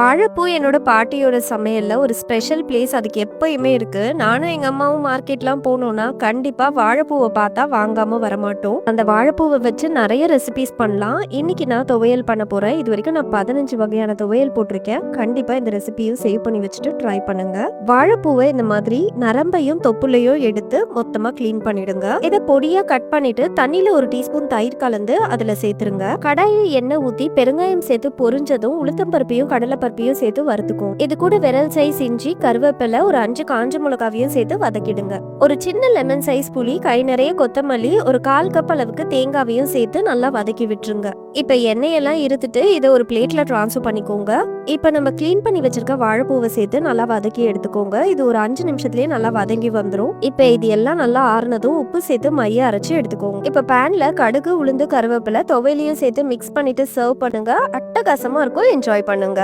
வாழைப்பூ என்னோட பாட்டியோட சமையல்ல ஒரு ஸ்பெஷல் பிளேஸ் அதுக்கு எப்பயுமே இருக்கு. நானும் எங்க அம்மாவும் மார்க்கெட்லாம் போனோம்னா, கண்டிப்பா வாழைப்பூவ பார்த்தா வாங்காம வரமாட்டோம். அந்த வாழைப்பூவ வச்சு நெறைய ரெசிபீஸ் பண்ணலாம். இன்னைக்கு நான் துவையல் பண்ண போறேன். இதுவரைக்கும் நான் 15 வகையான துவையல் போட்டிருக்கேன். கண்டிப்பா இந்த ரெசிபியும் சேவ் பண்ணி வச்சுட்டு ட்ரை பண்ணுங்க. வாழைப்பூவ இந்த மாதிரி நரம்பையும் தொப்புளையும் எடுத்து மொத்தமா கிளீன் பண்ணிடுங்க. இத பொடியா கட் பண்ணிட்டு தண்ணியில ஒரு டீஸ்பூன் தயிர் கலந்து அதுல சேர்த்துருங்க. கடாயில் எண்ணெய் ஊத்தி பெருங்காயம் சேர்த்து பொரிஞ்சதும் உளுத்தம்பருப்பையும் கடலை பருப்பையும் சேர்த்து வறுத்துக்கும். இது கூட விரல் சைஸ் இஞ்சி, கருவேப்பிலை, ஒரு 5 காஞ்ச மிளகாவையும் சேர்த்து வதக்கிடுங்க. ஒரு சின்ன லெமன் சைஸ் புளி, கை நிறைய கொத்தமல்லி, ஒரு 1/4 கப் அளவுக்கு தேங்காவையும் சேர்த்து நல்லா வதக்கி விட்டுருங்க. இப்ப எண்ணெயெல்லாம் இருத்துட்டு இதை ஒரு பிளேட்ல டிரான்ஸ்ஃபர் பண்ணிக்கோங்க. இப்ப நம்ம கிளீன் பண்ணி வச்சிருக்க வாழைப்பூவை சேர்த்து நல்லா வதக்கி எடுத்துக்கோங்க. இது ஒரு 5 நிமிஷத்துலயே நல்லா வதங்கி வந்துடும். இப்ப இது எல்லாம் நல்லா ஆறுனதும் உப்பு சேர்த்து மைய அரைச்சு எடுத்துக்கோங்க. இப்ப பேன்ல கடுகு, உளுந்து, கருவேப்பிலை, துவையிலையும் சேர்த்து மிக்ஸ் பண்ணிட்டு சர்வ் பண்ணுங்க. அட்டகாசமா இருக்கும். என்ஜாய் பண்ணுங்க.